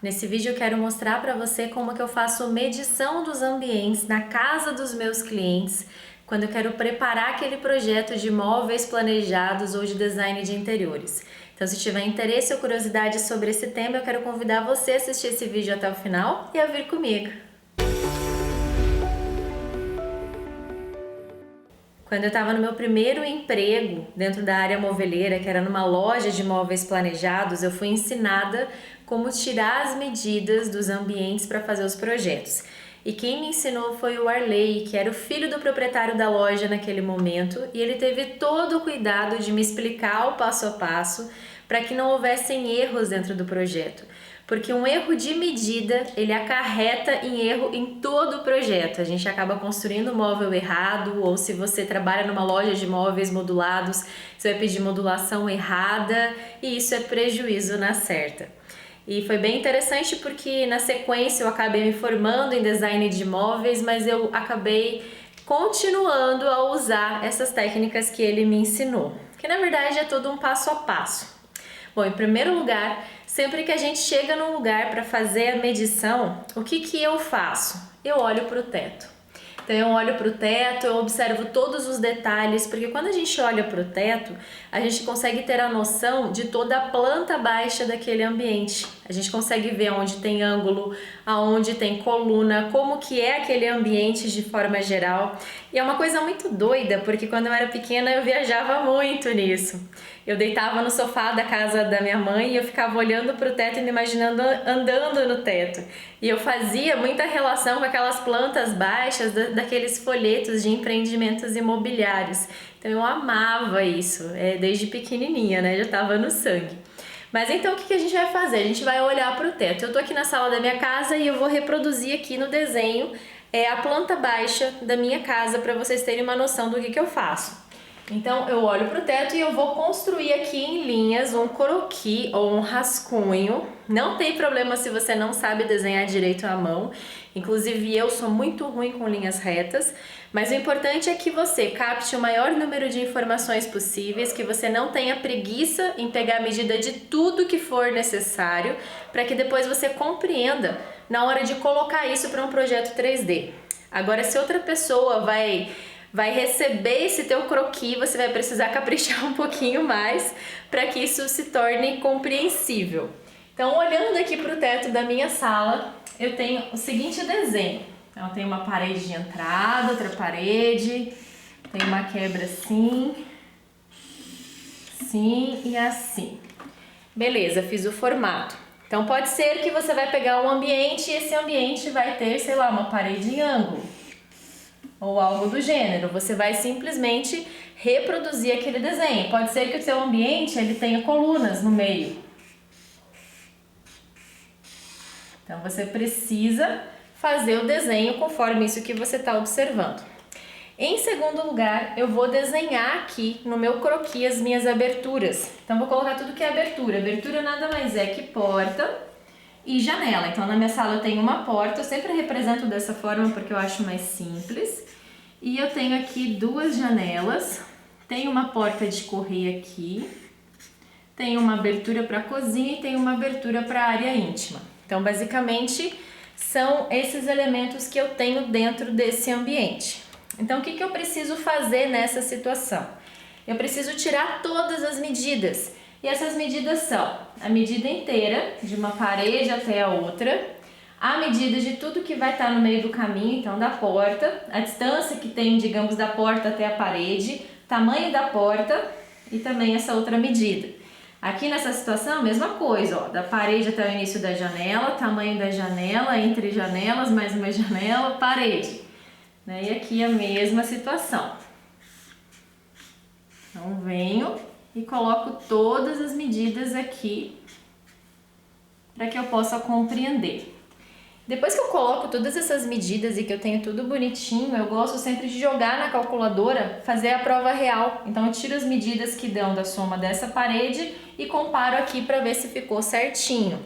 Nesse vídeo eu quero mostrar para você como que eu faço medição dos ambientes na casa dos meus clientes quando eu quero preparar aquele projeto de móveis planejados ou de design de interiores. Então, se tiver interesse ou curiosidade sobre esse tema, eu quero convidar você a assistir esse vídeo até o final e a vir comigo. Quando eu estava no meu primeiro emprego dentro da área moveleira, que era numa loja de móveis planejados, eu fui ensinada como tirar as medidas dos ambientes para fazer os projetos. E quem me ensinou foi o Arley, que era o filho do proprietário da loja naquele momento, e ele teve todo o cuidado de me explicar o passo a passo para que não houvessem erros dentro do projeto. Porque um erro de medida, ele acarreta em erro em todo o projeto. A gente acaba construindo um móvel errado, ou se você trabalha numa loja de móveis modulados, você vai pedir modulação errada, e isso é prejuízo na certa. E foi bem interessante porque na sequência eu acabei me formando em design de móveis, mas eu acabei continuando a usar essas técnicas que ele me ensinou, que na verdade é todo um passo a passo. Bom, em primeiro lugar, sempre que a gente chega num lugar para fazer a medição, o que eu faço? Eu olho para o teto. Então eu olho para o teto, eu observo todos os detalhes, porque quando a gente olha para o teto, a gente consegue ter a noção de toda a planta baixa daquele ambiente. A gente consegue ver onde tem ângulo, aonde tem coluna, como que é aquele ambiente de forma geral. E é uma coisa muito doida, porque quando eu era pequena eu viajava muito nisso. Eu deitava no sofá da casa da minha mãe e eu ficava olhando para o teto e me imaginando andando no teto. E eu fazia muita relação com aquelas plantas baixas daqueles folhetos de empreendimentos imobiliários. Então eu amava isso, desde pequenininha, né? Já estava no sangue. Mas então o que a gente vai fazer? A gente vai olhar para o teto. Eu tô aqui na sala da minha casa e eu vou reproduzir aqui no desenho a planta baixa da minha casa para vocês terem uma noção do que eu faço. Então eu olho para o teto e eu vou construir aqui em linhas um croquis ou um rascunho. Não tem problema se você não sabe desenhar direito à mão. Inclusive eu sou muito ruim com linhas retas, mas o importante é que você capte o maior número de informações possíveis, que você não tenha preguiça em pegar a medida de tudo que for necessário, para que depois você compreenda na hora de colocar isso para um projeto 3D. Agora, se outra pessoa vai receber esse teu croquis, você vai precisar caprichar um pouquinho mais para que isso se torne compreensível. Então, olhando aqui para o teto da minha sala, eu tenho o seguinte desenho. Então, eu tenho uma parede de entrada, outra parede, tem uma quebra assim e assim. Beleza, fiz o formato. Então, pode ser que você vai pegar um ambiente e esse ambiente vai ter, sei lá, uma parede em ângulo ou algo do gênero. Você vai simplesmente reproduzir aquele desenho. Pode ser que o seu ambiente ele tenha colunas no meio. Então você precisa fazer o desenho conforme isso que você está observando. Em segundo lugar, eu vou desenhar aqui no meu croquis as minhas aberturas. Então vou colocar tudo que é abertura. Abertura nada mais é que porta e janela. Então na minha sala eu tenho uma porta, eu sempre represento dessa forma porque eu acho mais simples. E eu tenho aqui duas janelas, tem uma porta de correr aqui, tem uma abertura para a cozinha e tem uma abertura para a área íntima. Então basicamente são esses elementos que eu tenho dentro desse ambiente. Então o que eu preciso fazer nessa situação? Eu preciso tirar todas as medidas. E essas medidas são a medida inteira, de uma parede até a outra, a medida de tudo que vai estar no meio do caminho, então da porta, a distância que tem, digamos, da porta até a parede, tamanho da porta e também essa outra medida. Aqui nessa situação, a mesma coisa, ó, da parede até o início da janela, tamanho da janela, entre janelas, mais uma janela, parede. Né? E aqui a mesma situação. Então venho e coloco todas as medidas aqui para que eu possa compreender. Depois que eu coloco todas essas medidas e que eu tenho tudo bonitinho, eu gosto sempre de jogar na calculadora, fazer a prova real. Então eu tiro as medidas que dão da soma dessa parede e comparo aqui para ver se ficou certinho.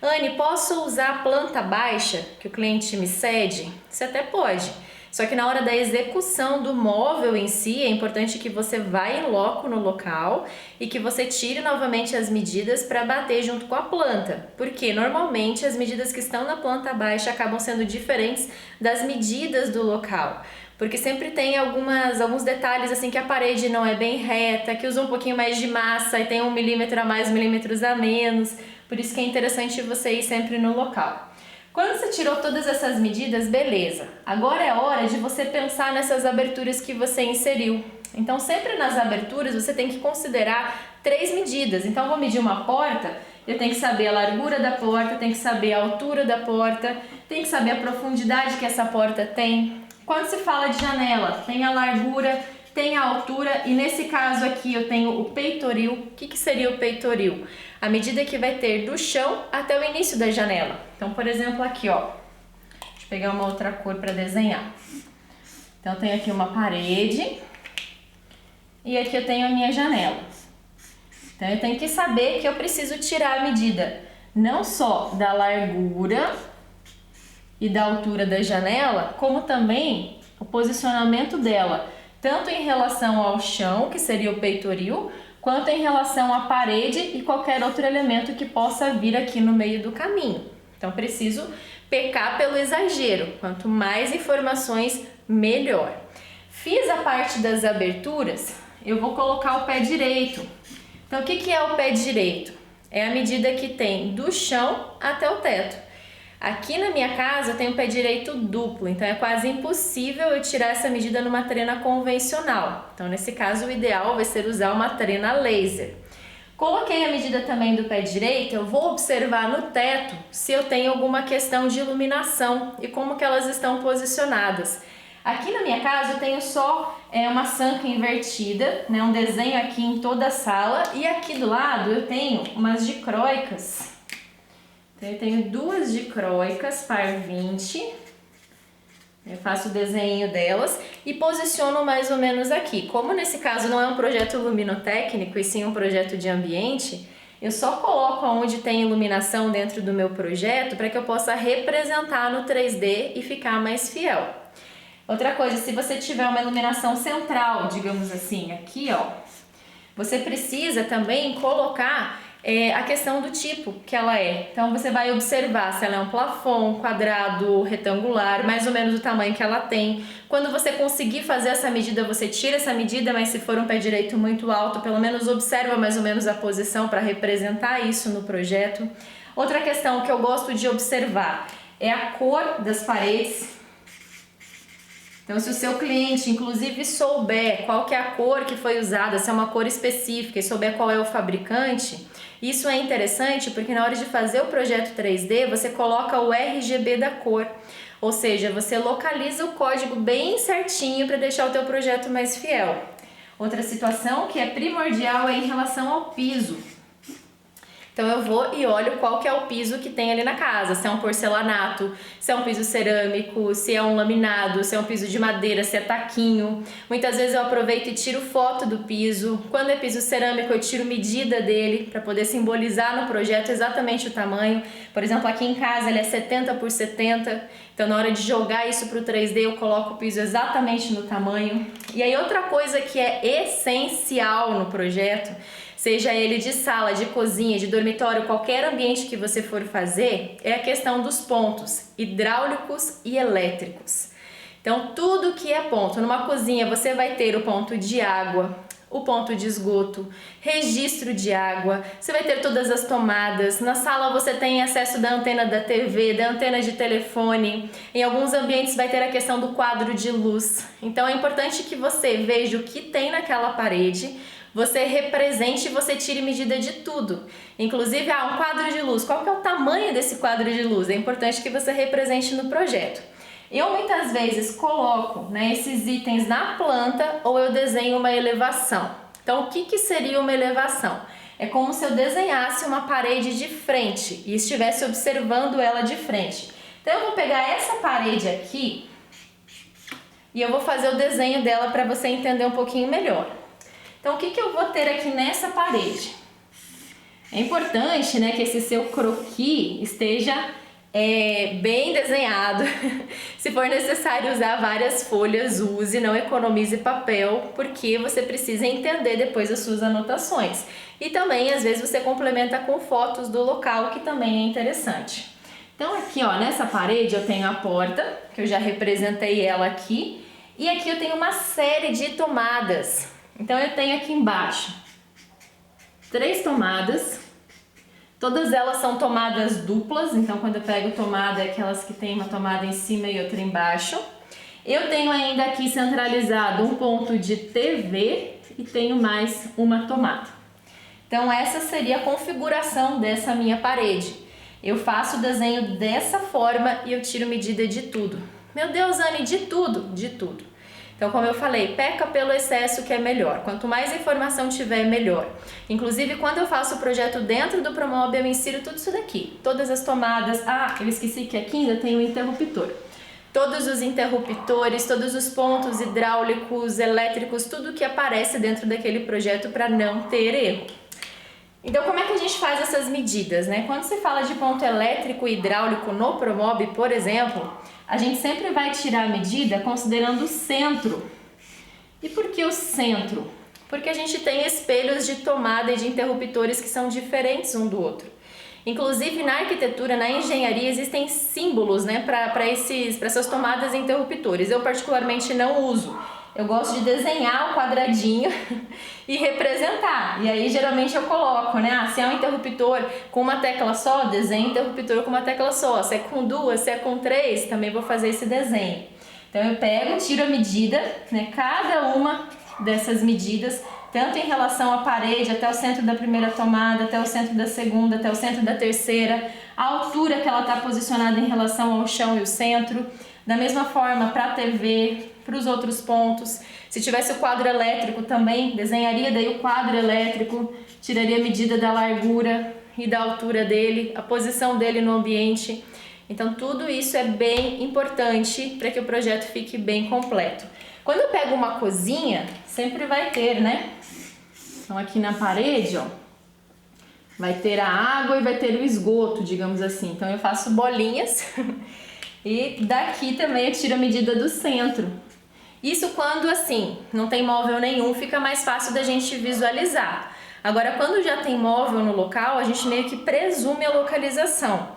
Anne, posso usar a planta baixa que o cliente me cede? Você até pode. Só que na hora da execução do móvel em si, é importante que você vá em loco no local e que você tire novamente as medidas para bater junto com a planta. Porque normalmente as medidas que estão na planta baixa acabam sendo diferentes das medidas do local. Porque sempre tem alguns detalhes assim que a parede não é bem reta, que usa um pouquinho mais de massa e tem 1 milímetro a mais, milímetros a menos. Por isso que é interessante você ir sempre no local. Quando você tirou todas essas medidas, beleza. Agora é hora de você pensar nessas aberturas que você inseriu. Então, sempre nas aberturas, você tem que considerar 3 medidas. Então, vou medir uma porta, eu tenho que saber a largura da porta, tenho que saber a altura da porta, tenho que saber a profundidade que essa porta tem. Quando se fala de janela, tem a largura, tem a altura e nesse caso aqui eu tenho o peitoril. O que seria o peitoril? A medida que vai ter do chão até o início da janela. Então, por exemplo, aqui, ó. Deixa eu pegar uma outra cor para desenhar. Então, eu tenho aqui uma parede e aqui eu tenho a minha janela. Então, eu tenho que saber que eu preciso tirar a medida não só da largura e da altura da janela, como também o posicionamento dela, tanto em relação ao chão, que seria o peitoril, quanto em relação à parede e qualquer outro elemento que possa vir aqui no meio do caminho. Então, preciso pecar pelo exagero. Quanto mais informações, melhor. Fiz a parte das aberturas, eu vou colocar o pé direito. Então, o que é o pé direito? É a medida que tem do chão até o teto. Aqui na minha casa eu tenho pé direito duplo, então é quase impossível eu tirar essa medida numa trena convencional. Então, nesse caso, o ideal vai ser usar uma trena laser. Coloquei a medida também do pé direito, eu vou observar no teto se eu tenho alguma questão de iluminação e como que elas estão posicionadas. Aqui na minha casa eu tenho só uma sanca invertida, né, um desenho aqui em toda a sala, e aqui do lado eu tenho umas dicróicas. Então, eu tenho 2 dicróicas par 20, eu faço o desenho delas e posiciono mais ou menos aqui. Como nesse caso não é um projeto luminotécnico e sim um projeto de ambiente, eu só coloco onde tem iluminação dentro do meu projeto para que eu possa representar no 3D e ficar mais fiel. Outra coisa, se você tiver uma iluminação central, digamos assim, aqui ó, você precisa também colocar a questão do tipo que ela é. Então você vai observar se ela é um plafond, quadrado, retangular, mais ou menos o tamanho que ela tem. Quando você conseguir fazer essa medida, você tira essa medida, mas se for um pé direito muito alto, pelo menos observa mais ou menos a posição para representar isso no projeto. Outra questão que eu gosto de observar é a cor das paredes. Então, se o seu cliente, inclusive, souber qual que é a cor que foi usada, se é uma cor específica e souber qual é o fabricante, isso é interessante porque na hora de fazer o projeto 3D, você coloca o RGB da cor, ou seja, você localiza o código bem certinho para deixar o teu projeto mais fiel. Outra situação que é primordial é em relação ao piso. Então eu vou e olho qual que é o piso que tem ali na casa, se é um porcelanato, se é um piso cerâmico, se é um laminado, se é um piso de madeira, se é taquinho. Muitas vezes eu aproveito e tiro foto do piso. Quando é piso cerâmico eu tiro medida dele para poder simbolizar no projeto exatamente o tamanho. Por exemplo, aqui em casa ele é 70 por 70, então na hora de jogar isso para o 3D eu coloco o piso exatamente no tamanho. E aí outra coisa que é essencial no projeto, seja ele de sala, de cozinha, de dormitório, qualquer ambiente que você for fazer, é a questão dos pontos hidráulicos e elétricos. Então, tudo que é ponto. Numa cozinha você vai ter o ponto de água, o ponto de esgoto, registro de água, você vai ter todas as tomadas. Na sala você tem acesso da antena da TV, da antena de telefone. Em alguns ambientes vai ter a questão do quadro de luz. Então, é importante que você veja o que tem naquela parede, você represente e você tire medida de tudo. Inclusive, um quadro de luz, qual que é o tamanho desse quadro de luz? É importante que você represente no projeto. Eu muitas vezes coloco, esses itens na planta ou eu desenho uma elevação. Então, o que seria uma elevação? É como se eu desenhasse uma parede de frente e estivesse observando ela de frente. Então, eu vou pegar essa parede aqui e eu vou fazer o desenho dela para você entender um pouquinho melhor. Então, o que eu vou ter aqui nessa parede? É importante, que esse seu croquis esteja bem desenhado. Se for necessário usar várias folhas, use, não economize papel, porque você precisa entender depois as suas anotações. E também, às vezes, você complementa com fotos do local, que também é interessante. Então aqui, ó, nessa parede eu tenho a porta, que eu já representei ela aqui, e aqui eu tenho uma série de tomadas. Então eu tenho aqui embaixo 3 tomadas, todas elas são tomadas duplas, então quando eu pego tomada é aquelas que tem uma tomada em cima e outra embaixo. Eu tenho ainda aqui centralizado um ponto de TV e tenho mais uma tomada. Então essa seria a configuração dessa minha parede. Eu faço o desenho dessa forma e eu tiro medida de tudo. Meu Deus, Anne, de tudo? De tudo. Então, como eu falei, peca pelo excesso que é melhor. Quanto mais informação tiver, melhor. Inclusive, quando eu faço o projeto dentro do Promob, eu insiro tudo isso daqui. Todas as tomadas. Ah, eu esqueci que aqui ainda tem o interruptor. Todos os interruptores, todos os pontos hidráulicos, elétricos, tudo que aparece dentro daquele projeto para não ter erro. Então, como é que a gente faz essas medidas, né? Quando se fala de ponto elétrico e hidráulico no Promob, por exemplo, a gente sempre vai tirar a medida considerando o centro. E por que o centro? Porque a gente tem espelhos de tomada e de interruptores que são diferentes um do outro. Inclusive, na arquitetura, na engenharia, existem símbolos, né, para essas tomadas e interruptores. Eu, particularmente, não uso. Eu gosto de desenhar o quadradinho e representar. E aí, geralmente, eu coloco, né? Se é um interruptor com uma tecla só, desenho interruptor com uma tecla só. Se é com 2, se é com 3, também vou fazer esse desenho. Então, eu pego, tiro a medida, né? Cada uma dessas medidas, tanto em relação à parede, até o centro da primeira tomada, até o centro da segunda, até o centro da terceira, a altura que ela está posicionada em relação ao chão e o centro. Da mesma forma, para a TV, para os outros pontos. Se tivesse o quadro elétrico também, desenharia daí o quadro elétrico, tiraria a medida da largura e da altura dele, a posição dele no ambiente. Então tudo isso é bem importante para que o projeto fique bem completo. Quando eu pego uma cozinha, sempre vai ter, né? Então aqui na parede, ó, vai ter a água e vai ter o esgoto, digamos assim. Então eu faço bolinhas e daqui também eu tiro a medida do centro. Isso quando, assim, não tem móvel nenhum, fica mais fácil da gente visualizar. Agora, quando já tem móvel no local, a gente meio que presume a localização.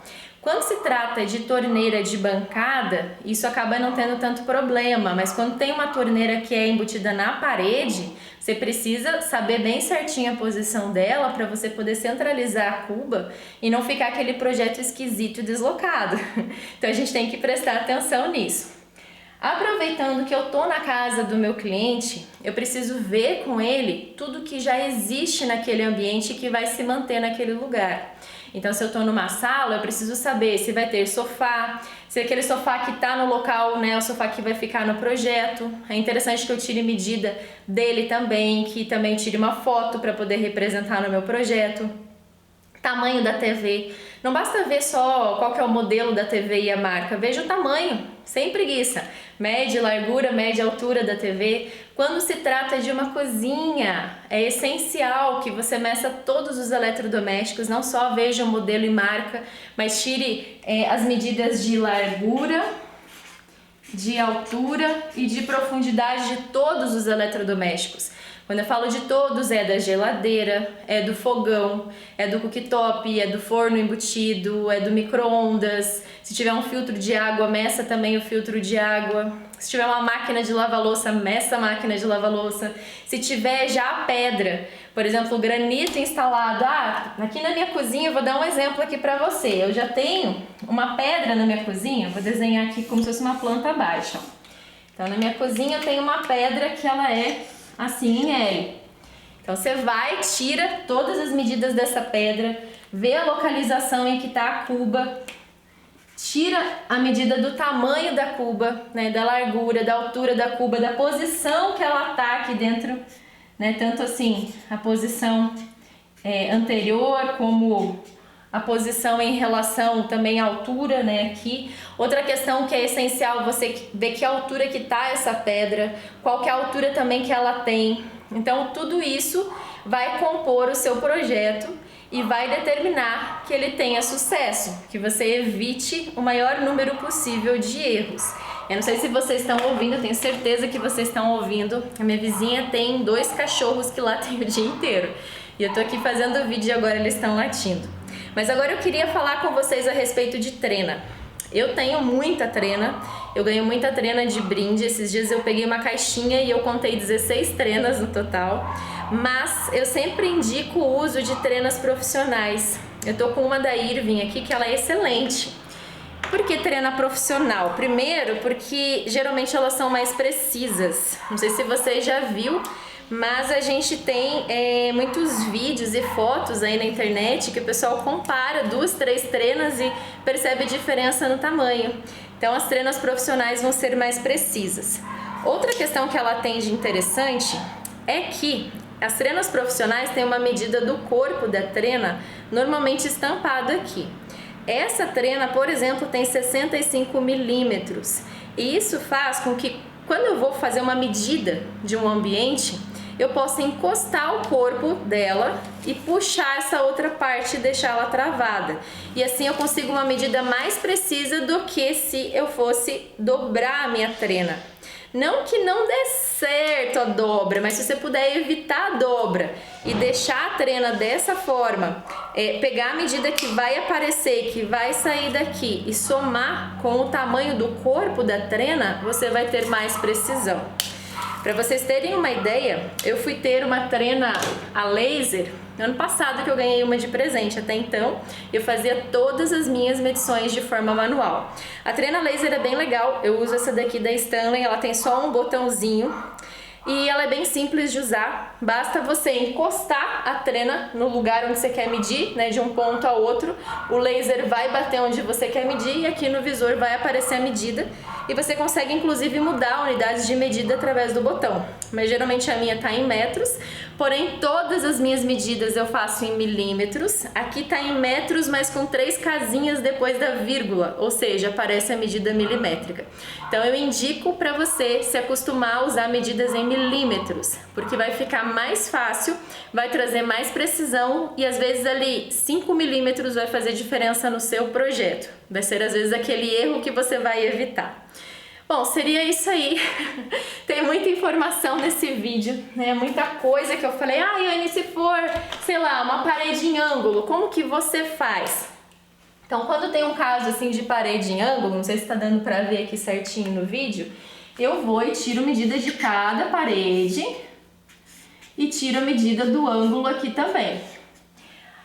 Quando se trata de torneira de bancada, isso acaba não tendo tanto problema, mas quando tem uma torneira que é embutida na parede, você precisa saber bem certinho a posição dela para você poder centralizar a cuba e não ficar aquele projeto esquisito e deslocado. Então a gente tem que prestar atenção nisso. Aproveitando que eu tô na casa do meu cliente, eu preciso ver com ele tudo que já existe naquele ambiente que vai se manter naquele lugar. Então, se eu tô numa sala, eu preciso saber se vai ter sofá, se aquele sofá que tá no local, né, o sofá que vai ficar no projeto. É interessante que eu tire medida dele também, que também tire uma foto para poder representar no meu projeto. Tamanho da TV. Não basta ver só qual que é o modelo da TV e a marca, veja o tamanho, sem preguiça. Média, largura, média, altura da TV. Quando se trata de uma cozinha, é essencial que você meça todos os eletrodomésticos, não só veja o modelo e marca, mas tire as medidas de largura, de altura e de profundidade de todos os eletrodomésticos. Quando eu falo de todos, é da geladeira, é do fogão, é do cooktop, é do forno embutido, é do micro-ondas. Se tiver um filtro de água, meça também o filtro de água. Se tiver uma máquina de lavar-louça, meça a máquina de lavar-louça. Se tiver já a pedra, por exemplo, o granito instalado. Aqui na minha cozinha, eu vou dar um exemplo aqui pra você. Eu já tenho uma pedra na minha cozinha, vou desenhar aqui como se fosse uma planta baixa. Então, na minha cozinha eu tenho uma pedra que ela é assim em L. Então você vai, tira todas as medidas dessa pedra, vê a localização em que está a cuba, tira a medida do tamanho da cuba, né, da largura, da altura da cuba, da posição que ela está aqui dentro, né, tanto assim a posição anterior como a posição em relação também à altura, né, aqui. Outra questão que é essencial, você ver que altura que tá essa pedra, qual que é a altura também que ela tem. Então, tudo isso vai compor o seu projeto e vai determinar que ele tenha sucesso, que você evite o maior número possível de erros. Eu não sei se vocês estão ouvindo, eu tenho certeza que vocês estão ouvindo. A minha vizinha tem 2 cachorros que latem o dia inteiro. E eu tô aqui fazendo vídeo e agora eles estão latindo. Mas agora eu queria falar com vocês a respeito de trena. Eu tenho muita trena, eu ganho muita trena de brinde. Esses dias eu peguei uma caixinha e eu contei 16 trenas no total. Mas eu sempre indico o uso de trenas profissionais. Eu tô com uma da Irving aqui que ela é excelente. Por que trena profissional? Primeiro, porque geralmente elas são mais precisas. Não sei se você já viu, mas a gente tem muitos vídeos e fotos aí na internet que o pessoal compara 2, 3 trenas e percebe diferença no tamanho. Então as trenas profissionais vão ser mais precisas. Outra questão que ela tem de interessante é que as trenas profissionais têm uma medida do corpo da trena normalmente estampada aqui. Essa trena, por exemplo, tem 65 milímetros e isso faz com que quando eu vou fazer uma medida de um ambiente, eu possa encostar o corpo dela e puxar essa outra parte e deixar ela travada. E assim eu consigo uma medida mais precisa do que se eu fosse dobrar a minha trena. Não que não dê certo a dobra, mas se você puder evitar a dobra e deixar a trena dessa forma, pegar a medida que vai aparecer, que vai sair daqui e somar com o tamanho do corpo da trena, você vai ter mais precisão. Para vocês terem uma ideia, eu fui ter uma trena a laser ano passado que eu ganhei uma de presente. Até então, eu fazia todas as minhas medições de forma manual. A trena laser é bem legal, eu uso essa daqui da Stanley, ela tem só um botãozinho e ela é bem simples de usar. Basta você encostar a trena no lugar onde você quer medir, né, de um ponto a outro. O laser vai bater onde você quer medir e aqui no visor vai aparecer a medida. E você consegue inclusive mudar unidades de medida através do botão. Mas geralmente a minha está em metros, porém todas as minhas medidas eu faço em milímetros. Aqui está em metros, mas com 3 casinhas depois da vírgula, ou seja, aparece a medida milimétrica. Então eu indico para você se acostumar a usar medidas em milímetros, porque vai ficar mais fácil, vai trazer mais precisão e às vezes ali 5 milímetros vai fazer diferença no seu projeto. Vai ser às vezes aquele erro que você vai evitar. Bom, seria isso aí. Tem muita informação nesse vídeo, né? Muita coisa que eu falei. Ah, Yane, se for, sei lá, uma parede em ângulo, como que você faz? Então, quando tem um caso assim de parede em ângulo, não sei se tá dando pra ver aqui certinho no vídeo, eu vou e tiro medida de cada parede e tiro a medida do ângulo aqui também.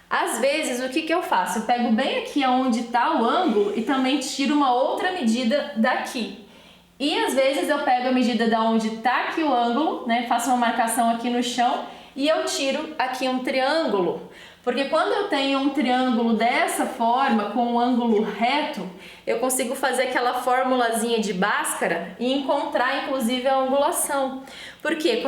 Às vezes, o que eu faço? Eu pego bem aqui onde está o ângulo e também tiro uma outra medida daqui. E às vezes eu pego a medida da onde está aqui o ângulo, né? Faço uma marcação aqui no chão e eu tiro aqui um triângulo. Porque quando eu tenho um triângulo dessa forma, com um ângulo reto, eu consigo fazer aquela formulazinha de Bhaskara e encontrar inclusive a angulação. Porque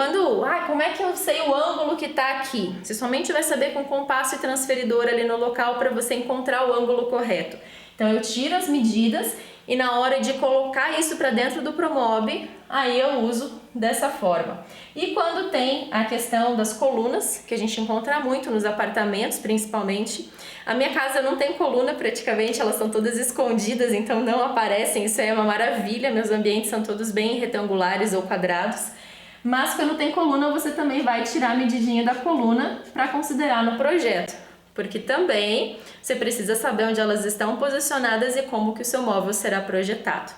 como é que eu sei o ângulo que está aqui? Você somente vai saber com compasso e transferidor ali no local para você encontrar o ângulo correto. Então eu tiro as medidas e na hora de colocar isso para dentro do Promob, aí eu uso dessa forma. E quando tem a questão das colunas, que a gente encontra muito nos apartamentos principalmente, a minha casa não tem coluna praticamente, elas são todas escondidas, então não aparecem, isso é uma maravilha, meus ambientes são todos bem retangulares ou quadrados. Mas quando tem coluna, você também vai tirar a medidinha da coluna para considerar no projeto. Porque também você precisa saber onde elas estão posicionadas e como que o seu móvel será projetado.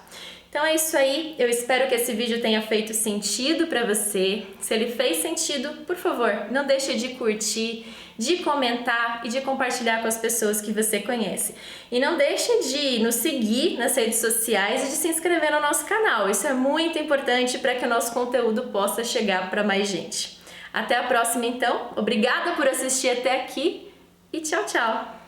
Então é isso aí, eu espero que esse vídeo tenha feito sentido para você. Se ele fez sentido, por favor, não deixe de curtir, de comentar e de compartilhar com as pessoas que você conhece. E não deixe de nos seguir nas redes sociais e de se inscrever no nosso canal. Isso é muito importante para que o nosso conteúdo possa chegar para mais gente. Até a próxima então, obrigada por assistir até aqui. E tchau, tchau!